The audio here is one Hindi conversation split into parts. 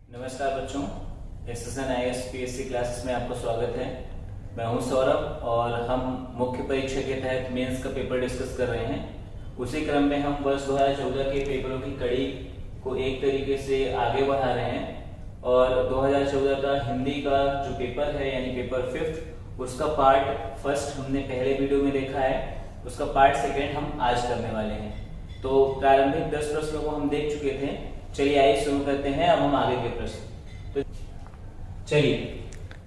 नमस्कार बच्चों, एसएसएन आईएएस पीएससी क्लासेस में आपका स्वागत है। मैं हूं सौरभ और हम मुख्य परीक्षा के तहत मेंस का पेपर डिस्कस कर रहे हैं। उसी क्रम में हम वर्ष 2014 के पेपरों की कड़ी को एक तरीके से आगे बढ़ा रहे हैं और 2014 का हिंदी का जो पेपर है यानी पेपर 5 उसका पार्ट फर्स्ट हमने पहले वीडियो में देखा है, उसका पार्ट सेकेंड हम आज करने वाले हैं। तो प्रारंभिक 10 प्रश्नों को हम देख चुके थे। चलिए आइए शुरू करते हैं। अब हम आगे के प्रश्न तो चलिए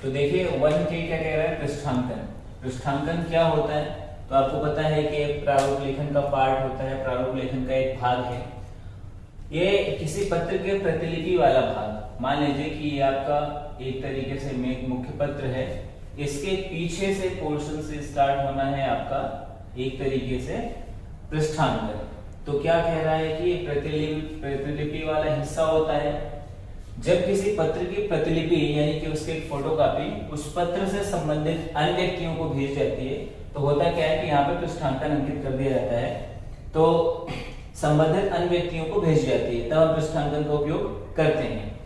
तो देखिए 1 के क्या कह रहा है, पृष्ठांकन। पृष्ठांकन क्या होता है तो आपको पता है कि प्रारूप लेखन का पार्ट होता है, प्रारूप लेखन का एक भाग है। ये किसी पत्र के प्रतिलिपि वाला भाग, मान लीजिए कि ये आपका एक तरीके से मुख्य पत्र है, इसके पीछे से पोर्शन से स्टार्ट होना है आपका एक तरीके से पृष्ठांकन। तो क्या कह रहा है कि प्रतिलिपि वाला हिस्सा होता है। जब किसी पत्र की प्रतिलिपि यानी कि उसके फोटोकॉपी उस पत्र से संबंधित अन्य व्यक्तियों को भेज जाती है तो होता क्या है कि यहाँ पे पृष्ठांकन अंकित कर दिया जाता है। तो संबंधित अन्य व्यक्तियों को भेज जाती है, तब हम पृष्ठांकन का उपयोग करते हैं।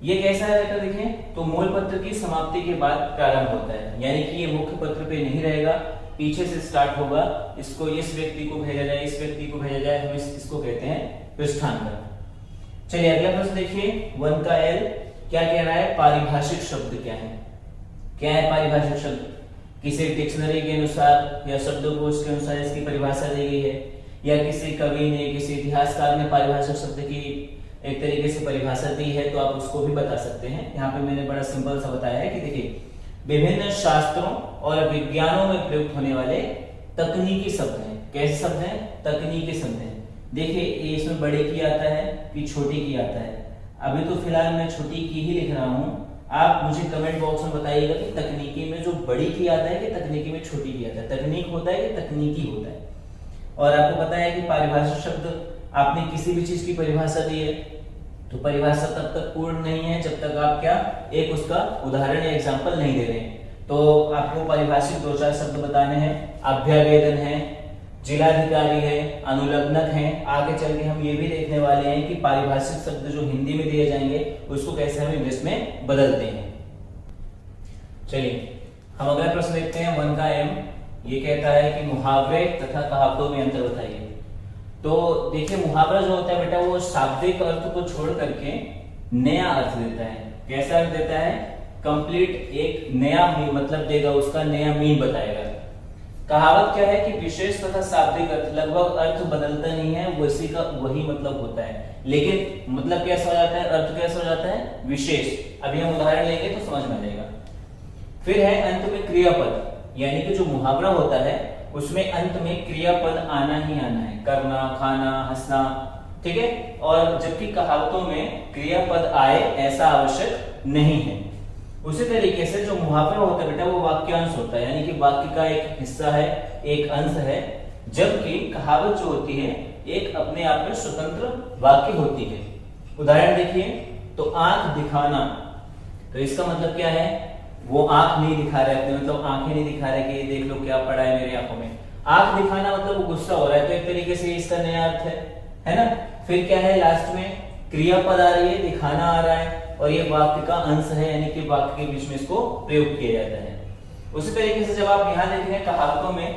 ये कैसा रहेगा देखें तो मूल पत्र की समाप्ति के बाद प्रारंभ होता है, यानी कि ये मुख्य पत्र पे नहीं रहेगा, पीछे से स्टार्ट होगा। इसको इस व्यक्ति को भेजा जाए, इस व्यक्ति को भेजा जाए, हम इसको कहते हैं पृष्ठांकन। चलिए अगला प्रश्न देखिए 1 का L क्या कह रहा है, पारिभाषिक शब्द क्या है। क्या है पारिभाषिक शब्द? किसी डिक्शनरी के अनुसार या शब्दकोश के अनुसार इसकी परिभाषा दी गई है, या किसी कवि ने, किसी इतिहासकार ने पारिभाषिक शब्द की एक तरीके से परिभाषा दी है, तो आप उसको भी बता सकते हैं। यहाँ पे मैंने बड़ा सिंपल सा बताया है कि देखिए विभिन्न शास्त्रों और विज्ञानों में प्रयुक्त होने वाले तकनीकी शब्द हैं। कैसे शब्द हैं? तकनीकी शब्द हैं। देखिए ये इसमें बड़े की आता है कि छोटी की आता है। अभी तो फिलहाल मैं छोटी की ही लिख रहा हूं। आप मुझे कमेंट बॉक्स में बताइएगा कि तकनीकी में जो बड़ी की आता है कि तकनीकी में छोटी की आता है, तकनीक होता है कि तकनीकी होता है। और आपको पता है कि पारिभाषिक शब्द आपने किसी भी चीज की परिभाषा दी है तो परिभाषा तब तक पूर्ण नहीं है जब तक आप क्या एक उसका उदाहरण या एग्जांपल नहीं दे रहे हैं। तो आपको पारिभाषिक 2-4 शब्द बताने हैं। अभ्यावेदन है, जिलाधिकारी है, अनुलग्नक है। आगे चल के हम ये भी देखने वाले हैं कि पारिभाषिक शब्द जो हिंदी में दिए जाएंगे उसको कैसे हम इंग्लिश में बदलते हैं। चलिए हम अगला प्रश्न देखते हैं 1 का M। ये कहता है कि मुहावरे तथा कहावतों में अंतर बताइए। तो देखिए मुहावरा जो होता है बेटा वो शाब्दिक अर्थ को छोड़ करके नया अर्थ देता है। कैसा अर्थ देता है? कंप्लीट एक नया मतलब देगा, उसका नया मीन बताएगा। कहावत क्या है कि विशेष तथा शाब्दिक अर्थ लगभग अर्थ बदलता नहीं है, उसी का वही मतलब होता है, लेकिन मतलब कैसा हो जाता है, अर्थ कैसा हो जाता है, विशेष। अभी हम उदाहरण लेंगे तो समझ में आ जाएगा। फिर है अंत में क्रियापद, यानी कि जो मुहावरा होता है उसमें अंत में क्रियापद आना ही आना है, करना, खाना, हंसना, ठीक है। और जबकि कहावतों में क्रियापद आए ऐसा आवश्यक नहीं है। उसी तरीके से जो मुहावरा होता है बेटा वो वाक्यांश होता है, यानी कि वाक्य का एक हिस्सा है, एक अंश है, जबकि कहावत जो होती है एक अपने आप में स्वतंत्र वाक्य होती है। उदाहरण देखिए तो आंख दिखाना, तो इसका मतलब क्या है, वो आंख नहीं दिखा रहे अपने, मतलब आंखें नहीं दिखा रहे कि ये देख लो क्या पड़ा है मेरी आंखों में। आंख दिखाना मतलब वो गुस्सा हो रहा है, तो एक तरीके से इसका नया अर्थ है ना। फिर क्या है लास्ट में क्रियापद आ रही है, दिखाना आ रहा है, और ये वाक्य का अंश है, यानी कि वाक्य के बीच में इसको प्रयोग किया जाता है। उसी तरीके से जब आप यहाँ देखेंगे कहावतों में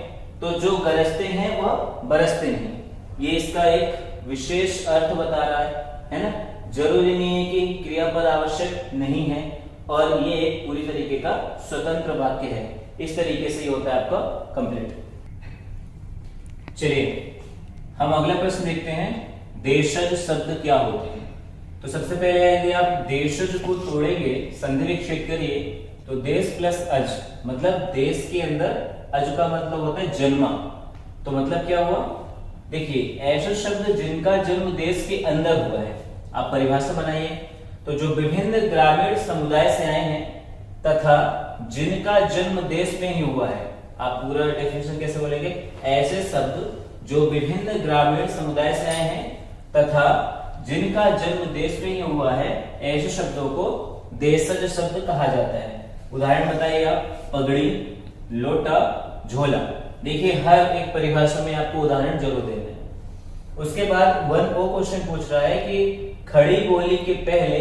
तो जो गरजते हैं वह बरसते हैं, ये इसका एक विशेष अर्थ बता रहा है ना। जरूरी नहीं है कि क्रियापद आवश्यक नहीं है, और ये एक पूरी तरीके का स्वतंत्र वाक्य है। इस तरीके से ये होता है आपका कंप्लीट। चलिए हम अगला प्रश्न देखते हैं, देशज शब्द क्या होते हैं। तो सबसे पहले यदि आप देशज को तोड़ेंगे, संधि विक्षेप करिए तो देश प्लस अज, मतलब देश के अंदर, अज का मतलब होता है जन्मा। तो मतलब क्या हुआ, देखिए ऐसे शब्द जिनका जन्म देश के अंदर हुआ है। आप परिभाषा बनाइए तो जो विभिन्न ग्रामीण समुदाय से आए हैं तथा जिनका जन्म देश में ही हुआ है। आप पूरा डेफिनेशन कैसे बोलेंगे, ऐसे शब्द जो विभिन्न ग्रामीण समुदाय से आए हैं तथा जिनका जन्म देश में ही हुआ है, ऐसे शब्दों को देशज शब्द कहा जाता है। उदाहरण बताइए आप, पगड़ी, लोटा, झोला। देखिए हर एक परिभाषा में आपको उदाहरण जरूर देना है। उसके बाद 1O क्वेश्चन पूछ रहा है कि खड़ी बोली के पहले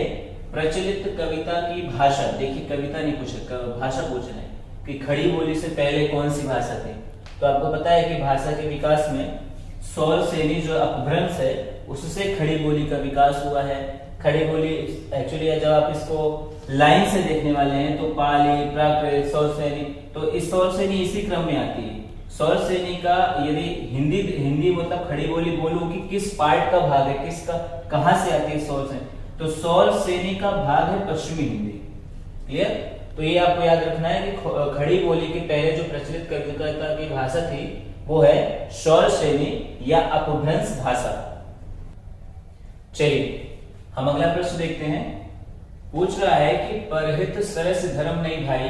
प्रचलित कविता की भाषा, देखिए कविता नहीं पूछे, भाषा पूछ रहे हैं कि खड़ी बोली से पहले कौन सी भाषा थी। तो आपको पता है कि भाषा के विकास में सौर सेनी जो अपभ्रंश है उससे खड़ी बोली का विकास हुआ है। खड़ी बोली एक्चुअली जब आप इसको लाइन से देखने वाले हैं तो पाली, प्राकृत, सौर सेनी, तो इस सौर सेनी इसी क्रम में आती है। सौर सेनी का यदि हिंदी मतलब खड़ी बोली बोलूं कि किस पार्ट का भाग है, किसका कहां से आती है सौर सेनी, तो सौर सेनी का भाग है पश्चिमी हिंदी। क्लियर? तो ये आपको याद रखना है कि खड़ी बोली के पहले जो प्रचलित कविता की भाषा थी वो है सौर सेनी या अपभ्रंश भाषा। चलिए हम अगला प्रश्न देखते हैं। पूछ रहा है कि परहित सरस धर्म नहीं भाई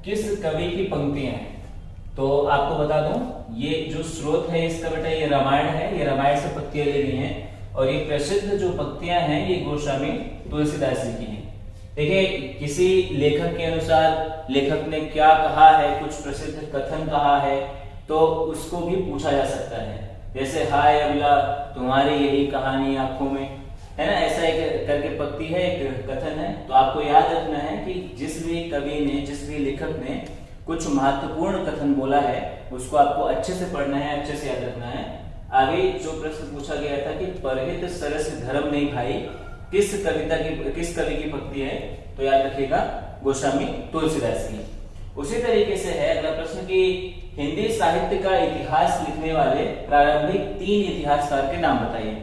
किस कवि की पंक्तियां हैं। तो आपको बता दूं ये जो स्रोत है इसका बेटा ये रामायण है, ये रामायण से पंक्तियां ली गई हैं और ये प्रसिद्ध जो पंक्तियां हैं ये गोस्वामी तुलसीदास जी की हैं। देखिए किसी लेखक के अनुसार लेखक ने क्या कहा है, कुछ प्रसिद्ध कथन कहा है तो उसको भी पूछा जा सकता है। जैसे हाय अबला तुम्हारी यही कहानी आंखों में, है ना, ऐसा एक करके पंक्ति है, एक कथन है। तो आपको याद रखना है कि जिस भी कवि ने, जिस भी लेखक ने कुछ महत्वपूर्ण कथन बोला है उसको आपको अच्छे से पढ़ना है, अच्छे से याद रखना है। आगे जो प्रश्न पूछा गया था कि परहित सरस धर्म नहीं भाई किस कवि की पंक्ति है, तो याद रखिएगा गोस्वामी तुलसीदास की। उसी तरीके से है अगला प्रश्न कि हिंदी साहित्य का इतिहास लिखने वाले प्रारंभिक 3 इतिहासकार के नाम बताइए।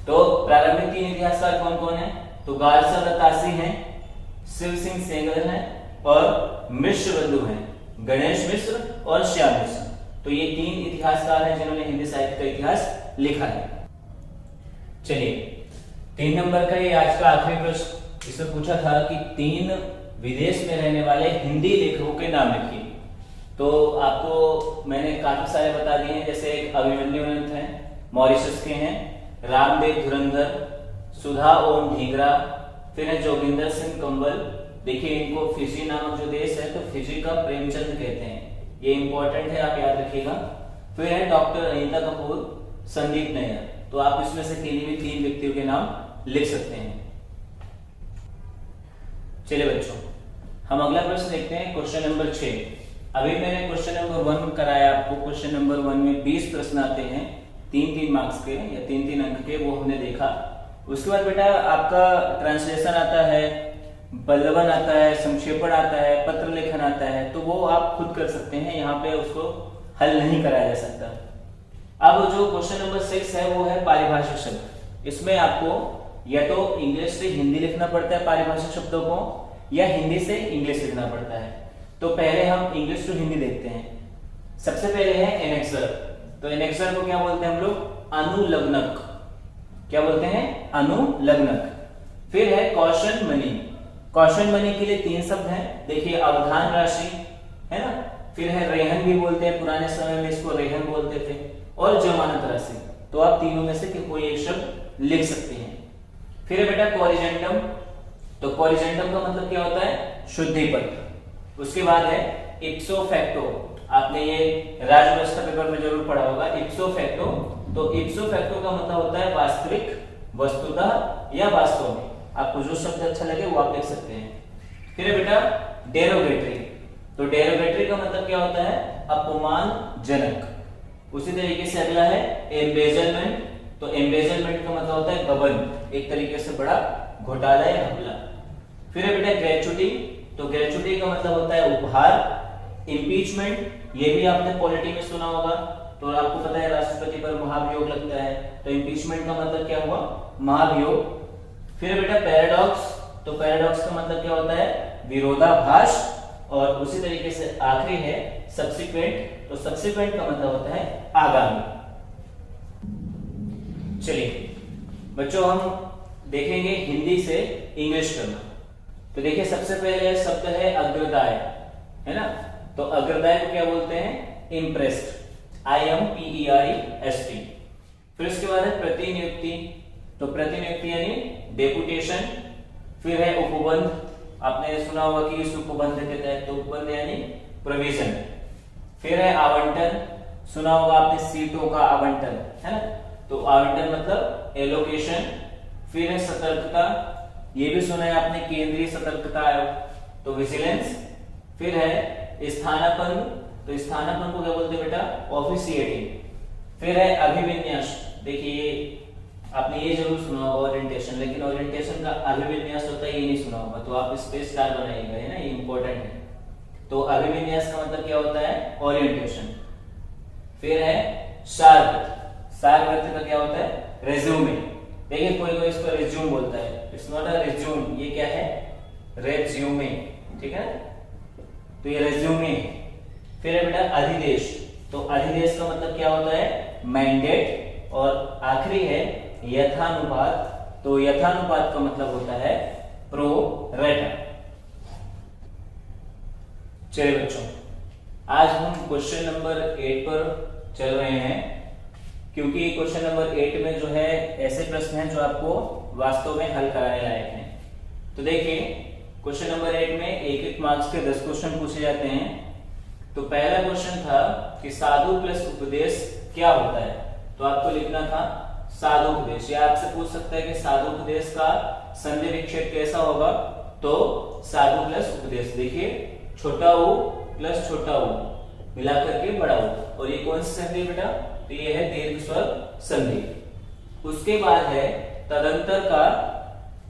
तो प्रारंभिक 3 इतिहासकार कौन कौन है? तो गारसा दत्तासी हैं, शिव सिंह सेंगर हैं और मिश्र बंधु हैं, गणेश मिश्र और श्याम मिश्र। तो ये 3 इतिहासकार हैं जिन्होंने हिंदी साहित्य का इतिहास लिखा है। चलिए 3 नंबर का ये आज का आखिरी प्रश्न, इसमें पूछा था कि 3 विदेश में रहने वाले हिंदी लेखकों के नाम लिखिए। तो आपको मैंने काफी सारे बता दिए हैं, जैसे एक अभिमन्यु अनंत हैं, मॉरिशस के हैं, रामदेव धुरंधर, सुधा ओम ढीगरा, फिर है जोगिंदर सिंह कंबल। देखिए इनको फिजी नामक जो देश है तो फिजी का प्रेमचंद कहते हैं, ये इंपॉर्टेंट है, आप याद रखिएगा। फिर है डॉक्टर अनीता कपूर, संदीप नैयर। तो आप इसमें से किन्हीं भी 3 व्यक्तियों के नाम लिख सकते हैं। चलिए बच्चों हम अगला प्रश्न देखते हैं, क्वेश्चन नंबर 6। अभी मैंने क्वेश्चन नंबर 1 कराया आपको। क्वेश्चन नंबर 1 में 20 प्रश्न आते हैं 3-3 मार्क्स के या 3-3 अंक के, वो हमने देखा। उसके बाद बेटा आपका ट्रांसलेशन आता है, बल्लवन आता है, संक्षेपण आता है, पत्र लेखन आता है, तो वो आप खुद कर सकते हैं, यहाँ पे उसको हल नहीं कराया जा सकता। अब जो क्वेश्चन नंबर 6 है वो है पारिभाषिक शब्द। इसमें आपको या तो इंग्लिश से हिंदी लिखना पड़ता है पारिभाषिक शब्दों को, या हिंदी से इंग्लिश लिखना पड़ता है। तो पहले हम इंग्लिश टू हिंदी देखते हैं। सबसे पहले है एनेक्सर। तो एनेक्सर को क्या बोलते हैं हम लोग? अनुलग्नक। क्या बोलते हैं? अनुलग्नक। फिर है कौशन मणि। कौशन मणि के लिए 3 शब्द हैं, देखिए अवधान राशि है ना, फिर है रेहन भी बोलते हैं, पुराने समय में इसको रेहन बोलते थे, और जमानत राशि। तो आप तीनों में से कोई एक शब्द लिख सकते हैं। फिर है बेटा कोरिजेंटम। तो कोरिजेंटम का मतलब क्या होता है? शुद्धि पत्र। उसके बाद है इप्सो फैक्टो। आपने ये राजव्यवस्था पेपर में जरूर पढ़ा होगा, इप्सो फैक्टो। तो इप्सो फैक्टो का मतलब होता है वास्तविक, वस्तुतः या वास्तव में। आपको जो शब्द अच्छा लगे वो आप लिख सकते हैं। फिर है बेटा डेरोगेटरी। तो डेरोगेटरी का मतलब क्या होता है? अपमानजनक। उसी तरीके से अगला है एम्बेजलमेंट। तो एम्बेजलमेंट का मतलब होता है गबन, एक तरीके से बड़ा घोटाला या घपला। फिर है बेटा ग्रेचुटी। तो ग्रेचुटी का मतलब होता है उपहार। इम्पीचमेंट, ये भी आपने पॉलिटी में सुना होगा, तो आपको पता है राष्ट्रपति पर महाभियोग लगता है, तो इम्पीचमेंट का मतलब क्या हुआ? महाभियोग। फिर बेटा पैराडॉक्स। तो पैराडॉक्स का मतलब क्या होता है? विरोधाभास। और उसी तरीके से आखिरी है सब्सिक्वेंट। तो सब्सिक्वेंट का मतलब होता है आगामी। चलिए बच्चों हम देखेंगे हिंदी से इंग्लिश करना। तो देखिए सबसे पहले शब्द है अग्रदाय, है ना। तो अग्रदाय को क्या बोलते हैं? इम्प्रेस्ड। IMPEREST। फिर उसके बाद है प्रतिनियुक्ति। तो प्रतिनियुक्ति यानी डेपुटेशन। फिर है उपबंध। आपने सुना होगा कि इस उपबंध के तहत, तो उपबंध यानी प्रोविजन। फिर है आवंटन। सुना होगा आपने सीटों का आवंटन, है ना। तो आवंटन मतलब एलोकेशन। फिर है सतर्कता। ये भी सुना है आपने, केंद्रीय सतर्कता आयोग, तो विजिलेंस। फिर है स्थानापन्न, तो स्थानापन्न को क्या बोलते हैं बेटा, ऑफिशिएटिंग। फिर है अभिविन्यास, देखिए आपने ये जरूर सुना होगा ओरिएंटेशन, लेकिन ओरिएंटेशन का अभिविन्यास होता है ये नहीं सुना होगा, तो आप इस पे स्टार बनाइएगा, है ना, ये इंपॉर्टेंट है। तो अभिविन्यास का मतलब क्या होता है, ओरिएंटेशन। फिर है सारगर्भ, सारगर्भ का क्या होता है, रेज्यूमे। देखिए कोई कोई इसको रिज्यूम बोलता है, इट्स नॉट अ रिज्यूम, ये क्या है, रेज्यूमे, ठीक है, तो ये रेज्यूमे। फिर है बेटा अधिदेश, तो अधिदेश का मतलब क्या होता है, मैंडेट। और आखिरी है यथानुपात, तो यथानुपात का मतलब होता है प्रो रेटा। चलिए बच्चों, आज हम क्वेश्चन नंबर 8 पर चल रहे हैं, क्योंकि क्वेश्चन नंबर 8 में जो है ऐसे प्रश्न हैं जो आपको वास्तव में हल कराने लायक हैं। तो देखिए क्वेश्चन नंबर 8 में एक एक मार्क्स के 10 क्वेश्चन पूछे जाते हैं। तो पहला क्वेश्चन था कि साधु प्लस उपदेश क्या होता है, तो आपको लिखना था साधु उपदेश। या आपसे पूछ सकता है कि साधु उपदेश का संधि विच्छेद कैसा होगा, तो साधु प्लस उपदेश, देखिए छोटा ऊ प्लस छोटा ऊ मिलाकर के बड़ा ऊ, और ये कौन सी संधि बेटा, तो ये है दीर्घ स्वर संधि। उसके बाद है तदंतर का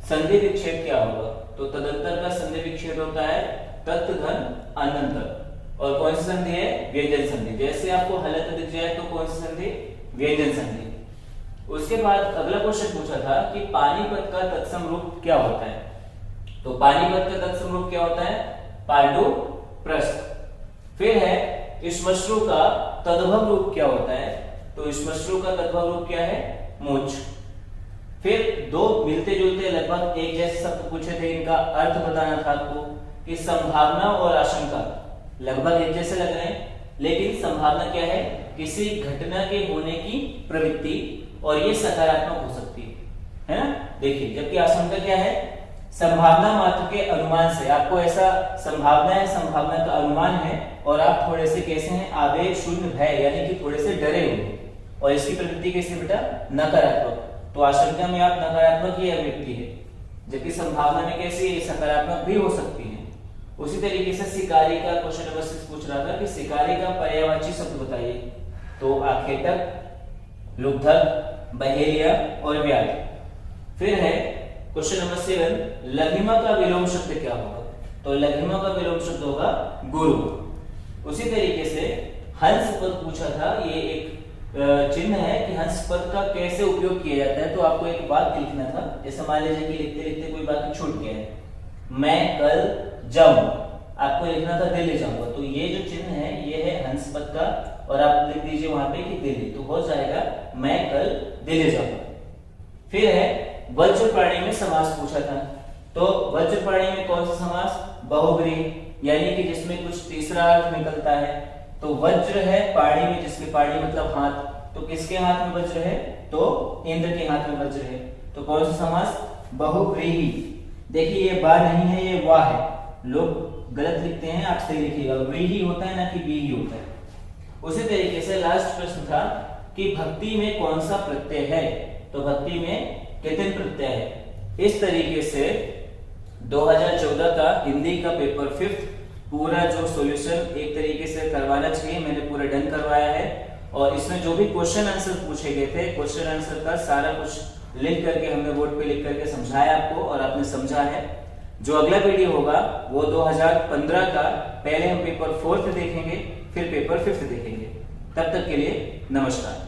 संधि विच्छेद क्या होगा, तो तदंतर का संधि विच्छेद होता है तत् धन अनंतर, और कौन सी संधि है, व्यंजन संधि। जैसे आपको हलत दिख जाए तो कौन सी संधि, व्यंजन संधि। उसके बाद अगला क्वेश्चन पूछा था कि पानीपत का तत्सम रूप क्या होता है, तो पानीपत का तत्सम रूप क्या होता है, पांडुप्रस्थ। फिर है श्मश्रु का तद्भव रूप क्या होता है, तो श्मश्रु का तद्भव रूप क्या है, मूंछ। फिर दो मिलते जुलते लगभग एक जैसे शब्द पूछे थे, इनका अर्थ बताना था आपको कि संभावना और आशंका लगभग एक जैसे लग रहे हैं, लेकिन संभावना क्या है, किसी घटना के होने की प्रवृत्ति, और ये सकारात्मक हो सकती है ना। देखिए जबकि आशंका क्या है, संभावना मात्र के अनुमान से, आपको ऐसा संभावना है, संभावना का अनुमान है, और आप थोड़े से कैसे हैं, आवेग शून्य भय, यानी कि थोड़े से डरे हुए, और इसकी प्रवृत्ति कैसे बेटा, नकारात्मक। तो आशंका में आप नकारात्मक ही अभिव्यक्ति है, जबकि संभावना में कैसी है, सकारात्मक भी हो सकती है। उसी तरीके से शिकारी का क्वेश्चन नंबर 6 पूछ रहा था कि शिकारी का पर्यायवाची शब्द बताइए, तो आखेटक, लुब्धक, बहेलिया और व्याध। फिर है क्वेश्चन नंबर 7, लघिमा का विलोम शब्द क्या होगा, तो लघिमा का विलोम शब्द होगा गुरु। उसी तरीके से हंस पद पूछा था, ये एक चिन्ह है कि हंस पद का कैसे उपयोग किया जाता है, तो आपको एक वाक्य लिखना था। जैसे मान लीजिए कि लिखते लिखते कोई वाक्य छूट गया है, मैं कल जाऊं, आपको लिखना था दिल्ली जाऊंगा, तो ये जो चिन्ह है ये है हंस पद का, और आप लिख दीजिए वहां पे कि दिल्ली, तो हो जाएगा मैं कल दिल्ली जाऊंगा। फिर है वज्र प्राणी में समास पूछा था, तो वज्र प्राणी में कौन सा समास, बहुव्रीहि, यानी कि जिसमें कुछ तीसरा अर्थ निकलता है। तो वज्र है पाणी में, जिसके पाणी मतलब हाथ, तो किसके हाथ में वज्र है, तो इंद्र के हाथ में वज्र है, तो कौन सा समास, बहुव्रीहि। देखिए ये बा नहीं है, ये वाह है, लोग गलत लिखते हैं, आप सही लिखिएगा, व्रीहि होता है ना कि बीहि होता है। उसी तरीके से लास्ट प्रश्न था कि भक्ति में कौन सा प्रत्यय है, तो भक्ति में कितने प्रत्यय है। इस तरीके से 2014 का हिंदी का पेपर 5th पूरा जो सॉल्यूशन एक तरीके से करवाना चाहिए, मैंने पूरा डन करवाया है, और इसमें जो भी क्वेश्चन आंसर पूछे गए थे, क्वेश्चन आंसर का सारा कुछ लिख करके हमने बोर्ड पे लिख करके समझाया आपको, और आपने समझा है। जो अगला वीडियो होगा वो 2015 का, पहले हम पेपर 4th देखेंगे, फिर पेपर 5th देखेंगे। तब तक के लिए नमस्कार।